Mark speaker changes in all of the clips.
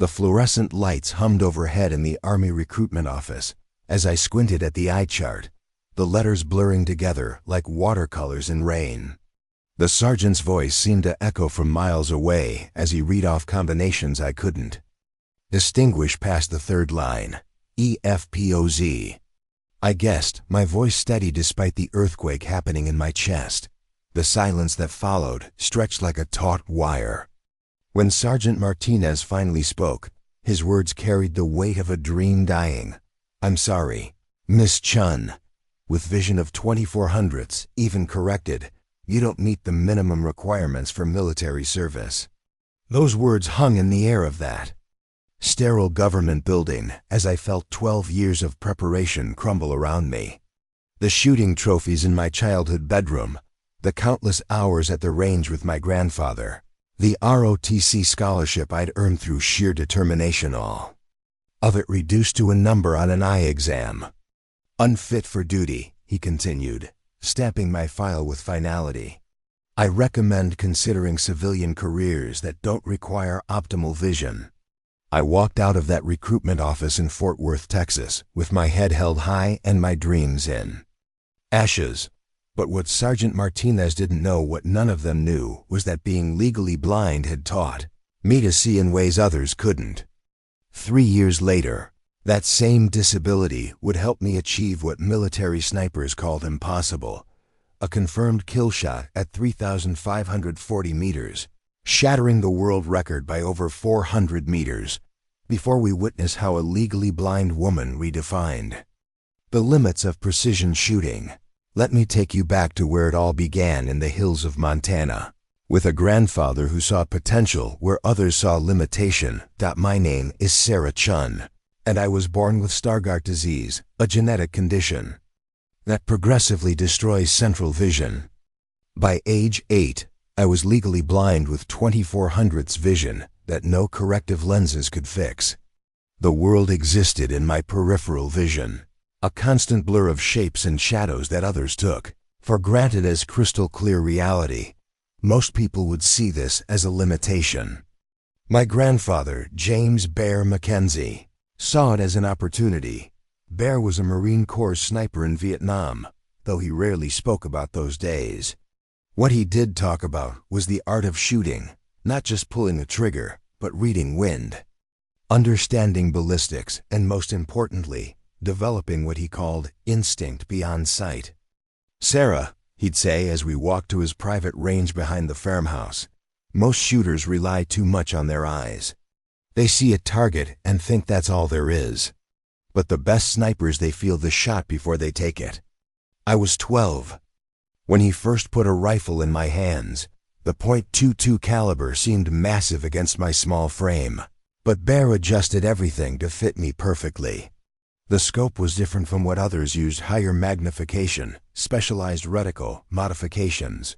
Speaker 1: The fluorescent lights hummed overhead in the Army recruitment office as I squinted at the eye chart, the letters blurring together like watercolors in rain. The sergeant's voice seemed to echo from miles away as he read off combinations I couldn't distinguish past the third line, EFPOZ. I guessed, my voice steady despite the earthquake happening in my chest. The silence that followed stretched like a taut wire. When Sergeant Martinez finally spoke, his words carried the weight of a dream dying. "I'm sorry, Miss Chen. With vision of 2400s, even corrected, you don't meet the minimum requirements for military service." Those words hung in the air of that sterile government building as I felt 12 years of preparation crumble around me. The shooting trophies in my childhood bedroom, the countless hours at the range with my grandfather, the ROTC scholarship I'd earned through sheer determination, all of it reduced to a number on an eye exam. "Unfit for duty," he continued, stamping my file with finality. "I recommend considering civilian careers that don't require optimal vision." I walked out of that recruitment office in Fort Worth, Texas, with my head held high and my dreams in ashes. But what Sergeant Martinez didn't know, what none of them knew, was that being legally blind had taught me to see in ways others couldn't. 3 years later, that same disability would help me achieve what military snipers called impossible: a confirmed kill shot at 3,540 meters, shattering the world record by over 400 meters, before we witness how a legally blind woman redefined the limits of precision shooting. Let me take you back to where it all began in the hills of Montana, with a grandfather who saw potential where others saw limitation. My name is Sarah Chen, and I was born with Stargardt disease, a genetic condition that progressively destroys central vision. By age 8, I was legally blind with 2400ths vision that no corrective lenses could fix. The world existed in my peripheral vision, a constant blur of shapes and shadows that others took for granted as crystal clear reality. Most people would see this as a limitation. My grandfather, James Bear Mackenzie, saw it as an opportunity. Bear was a Marine Corps sniper in Vietnam, though he rarely spoke about those days. What he did talk about was the art of shooting, not just pulling a trigger, but reading wind, understanding ballistics, and most importantly, developing what he called instinct beyond sight. "Sarah," he'd say as we walked to his private range behind the farmhouse, "most shooters rely too much on their eyes. They see a target and think that's all there is. But the best snipers, they feel the shot before they take it." I was 12. When he first put a rifle in my hands, the .22 caliber seemed massive against my small frame, but Bear adjusted everything to fit me perfectly. The scope was different from what others used: higher magnification, specialized reticle modifications.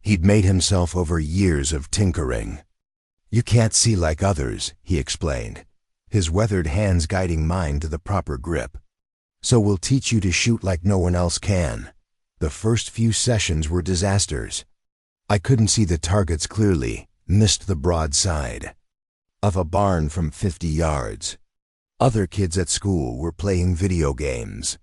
Speaker 1: He'd made himself over years of tinkering. "You can't see like others," he explained, his weathered hands guiding mine to the proper grip. "So we'll teach you to shoot like no one else can." The first few sessions were disasters. I couldn't see the targets clearly, missed the broad side of a barn from 50 yards. Other kids at school were playing video games.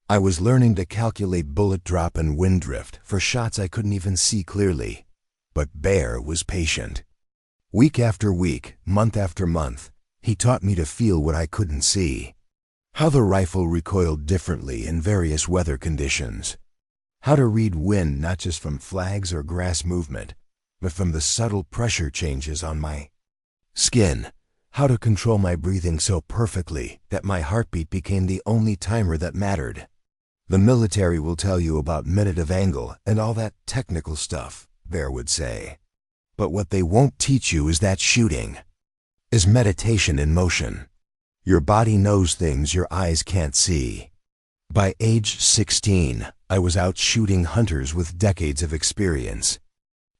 Speaker 1: I was learning to calculate bullet drop and wind drift for shots I couldn't even see clearly. But Bear was patient. Week after week, month after month, he taught me to feel what I couldn't see. How the rifle recoiled differently in various weather conditions. How to read wind not just from flags or grass movement, but from the subtle pressure changes on my skin. How to control my breathing so perfectly that my heartbeat became the only timer that mattered. "The military will tell you about minute of angle and all that technical stuff," Bear would say. "But what they won't teach you is that shooting is meditation in motion. Your body knows things your eyes can't see." By age 16, I was out shooting hunters with decades of experience.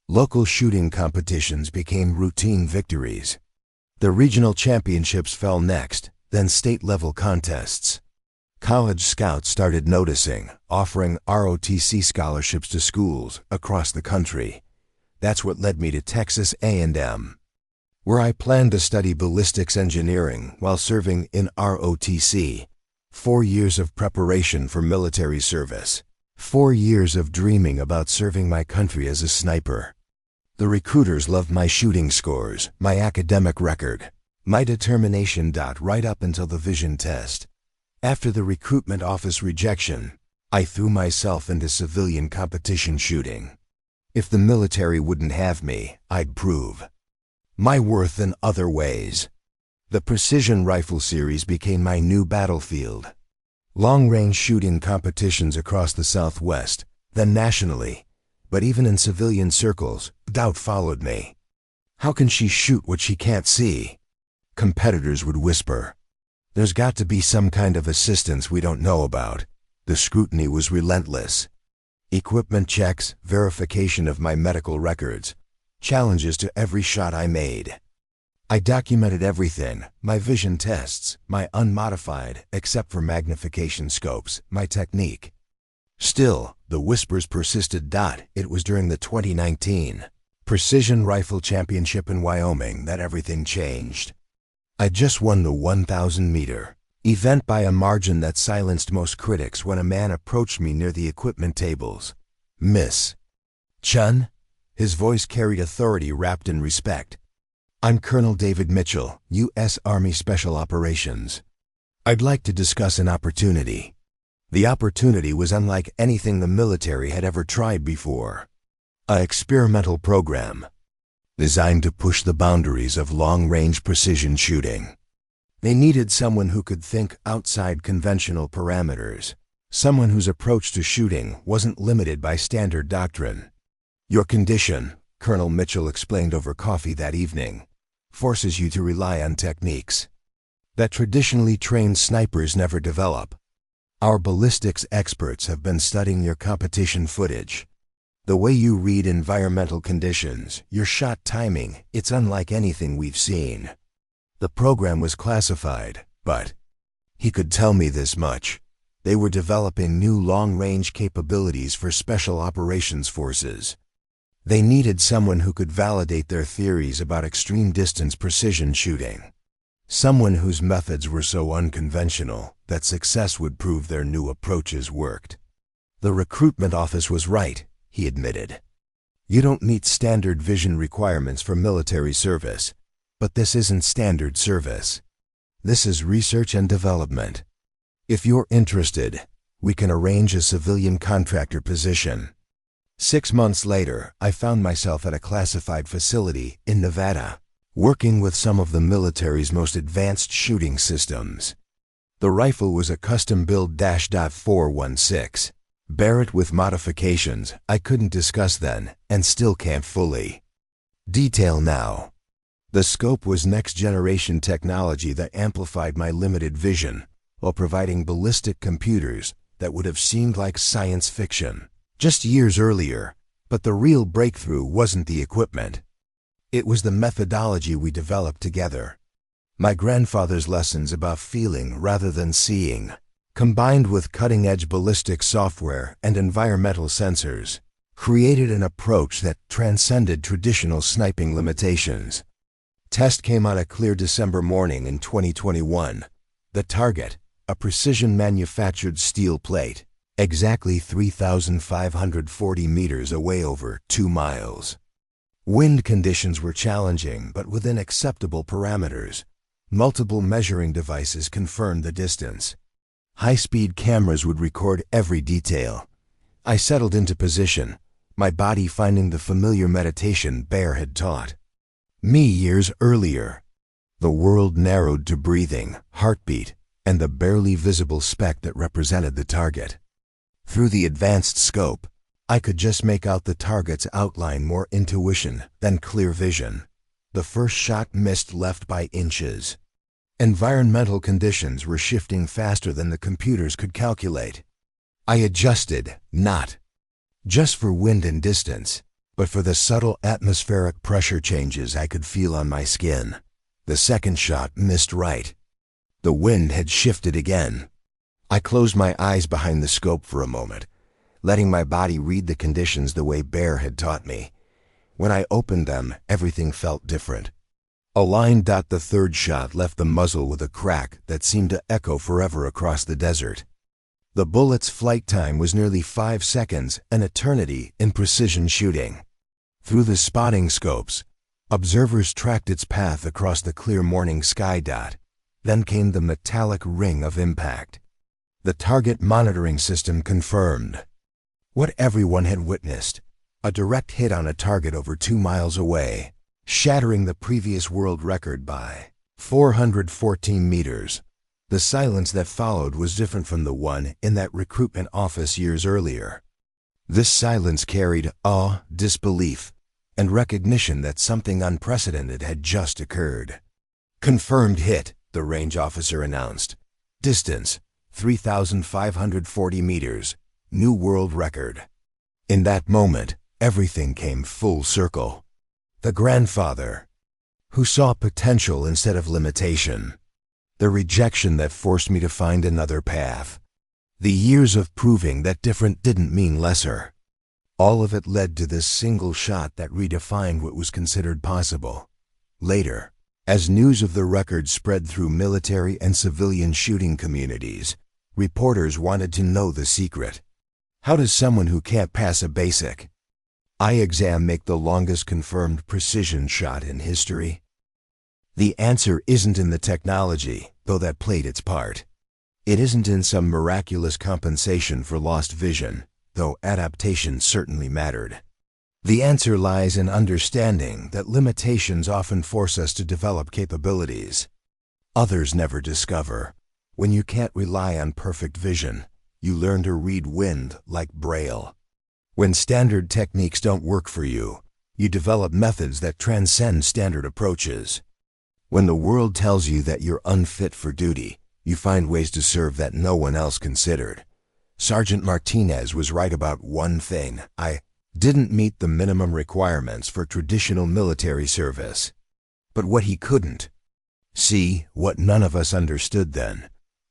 Speaker 1: Local shooting competitions became routine victories. The regional championships fell next, then state-level contests. College scouts started noticing, offering ROTC scholarships to schools across the country. That's what led me to Texas A&M. where I planned to study ballistics engineering while serving in ROTC. 4 years of preparation for military service. 4 years of dreaming about serving my country as a sniper. The recruiters loved my shooting scores, my academic record, my determination. Right up until the vision test. After the recruitment office rejection, I threw myself into civilian competition shooting. If the military wouldn't have me, I'd prove my worth in other ways. The precision rifle series became my new battlefield. Long-range shooting competitions across the Southwest, then nationally, but even in civilian circles, doubt followed me. How can she shoot what she can't see? Competitors would whisper. There's got to be some kind of assistance we don't know about. The scrutiny was relentless. Equipment checks, verification of my medical records, challenges to every shot I made. I documented everything, my vision tests, my unmodified, except for magnification scopes, my technique. Still, the whispers persisted. It was during the 2019 Precision Rifle Championship in Wyoming that everything changed. I just won the 1,000-meter event by a margin that silenced most critics when a man approached me near the equipment tables. Miss Chen? His voice carried authority wrapped in respect. I'm Colonel David Mitchell, U.S. Army Special Operations. I'd like to discuss an opportunity. The opportunity was unlike anything the military had ever tried before. An experimental program designed to push the boundaries of long-range precision shooting. They needed someone who could think outside conventional parameters, someone whose approach to shooting wasn't limited by standard doctrine. Your condition, Colonel Mitchell explained over coffee that evening, forces you to rely on techniques that traditionally trained snipers never develop. Our ballistics experts have been studying your competition footage. The way you read environmental conditions, your shot timing, it's unlike anything we've seen. The program was classified, but he could tell me this much. They were developing new long-range capabilities for special operations forces. They needed someone who could validate their theories about extreme distance precision shooting. Someone whose methods were so unconventional that success would prove their new approaches worked. The recruitment office was right, he admitted. You don't meet standard vision requirements for military service, but this isn't standard service. This is research and development. If you're interested, we can arrange a civilian contractor position. 6 months later, I found myself at a classified facility in Nevada, working with some of the military's most advanced shooting systems. The rifle was a custom-built .416 Barrett with modifications I couldn't discuss then and still can't fully detail now. The scope was next-generation technology that amplified my limited vision while providing ballistic computers that would have seemed like science fiction just years earlier, but the real breakthrough wasn't the equipment. It was the methodology we developed together. My grandfather's lessons about feeling rather than seeing, combined with cutting-edge ballistic software and environmental sensors, created an approach that transcended traditional sniping limitations. Test came on a clear December morning in 2021. The target, a precision-manufactured steel plate, exactly 3,540 meters away over 2 miles. Wind conditions were challenging but within acceptable parameters. Multiple measuring devices confirmed the distance. High-speed cameras would record every detail. I settled into position, my body finding the familiar meditation Bear had taught me years earlier. The world narrowed to breathing, heartbeat, and the barely visible speck that represented the target. Through the advanced scope, I could just make out the target's outline, more intuition than clear vision. The first shot missed, left by inches. Environmental conditions were shifting faster than the computers could calculate. I adjusted, not just for wind and distance, but for the subtle atmospheric pressure changes I could feel on my skin. The second shot missed right. The wind had shifted again. I closed my eyes behind the scope for a moment, letting my body read the conditions the way Bear had taught me. When I opened them, everything felt different. A line. The third shot left the muzzle with a crack that seemed to echo forever across the desert. The bullet's flight time was nearly 5 seconds, an eternity in precision shooting. Through the spotting scopes, observers tracked its path across the clear morning sky. Then came the metallic ring of impact. The target monitoring system confirmed what everyone had witnessed: a direct hit on a target over 2 miles away, shattering the previous world record by 414 meters. The silence that followed was different from the one in that recruitment office years earlier. This silence carried awe, disbelief, and recognition that something unprecedented had just occurred. "Confirmed hit," the range officer announced. "Distance, 3,540 meters. New world record." In that moment, everything came full circle. The grandfather, who saw potential instead of limitation. The rejection that forced me to find another path. The years of proving that different didn't mean lesser. All of it led to this single shot that redefined what was considered possible. Later, as news of the record spread through military and civilian shooting communities, reporters wanted to know the secret. How does someone who can't pass a basic eye exam make the longest confirmed precision shot in history? The answer isn't in the technology, though that played its part. It isn't in some miraculous compensation for lost vision, though adaptation certainly mattered. The answer lies in understanding that limitations often force us to develop capabilities others never discover. When you can't rely on perfect vision, you learn to read wind like Braille. When standard techniques don't work for you, you develop methods that transcend standard approaches. When the world tells you that you're unfit for duty, you find ways to serve that no one else considered. Sergeant Martinez was right about one thing: I didn't meet the minimum requirements for traditional military service. But what he couldn't see, what none of us understood then,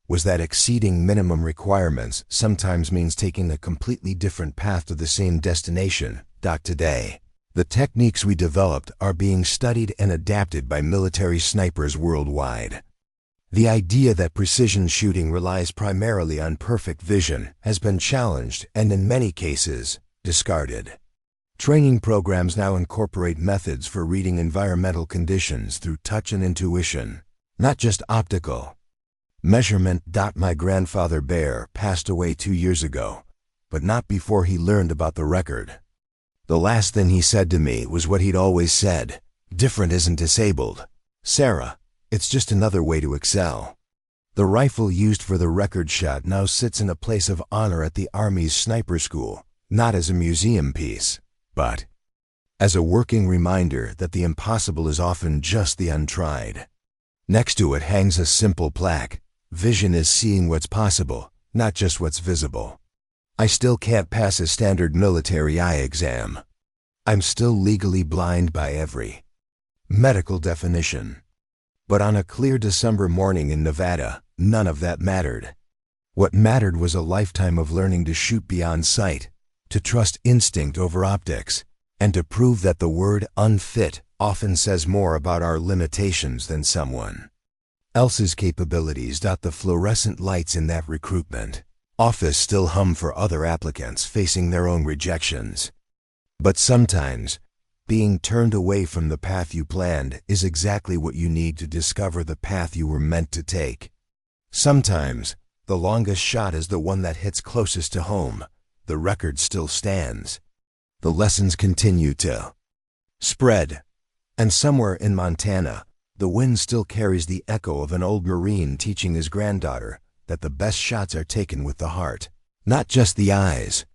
Speaker 1: was that exceeding minimum requirements sometimes means taking a completely different path to the same destination. Today, the techniques we developed are being studied and adapted by military snipers worldwide. The idea that precision shooting relies primarily on perfect vision has been challenged and, in many cases, discarded. Training programs now incorporate methods for reading environmental conditions through touch and intuition, not just optical measurement. My grandfather Bear passed away 2 years ago, but not before he learned about the record. The last thing he said to me was what he'd always said: "Different isn't disabled, Sarah. It's just another way to excel." The rifle used for the record shot now sits in a place of honor at the Army's sniper school, not as a museum piece, but as a working reminder that the impossible is often just the untried. Next to it hangs a simple plaque: "Vision is seeing what's possible, not just what's visible." I still can't pass a standard military eye exam. I'm still legally blind by every medical definition. But on a clear December morning in Nevada, none of that mattered. What mattered was a lifetime of learning to shoot beyond sight, to trust instinct over optics, and to prove that the word unfit often says more about our limitations than someone else's capabilities. The fluorescent lights in that recruitment office still hum for other applicants facing their own rejections. But sometimes, being turned away from the path you planned is exactly what you need to discover the path you were meant to take. Sometimes, the longest shot is the one that hits closest to home. The record still stands. The lessons continue to spread. And somewhere in Montana, the wind still carries the echo of an old Marine teaching his granddaughter that the best shots are taken with the heart, not just the eyes.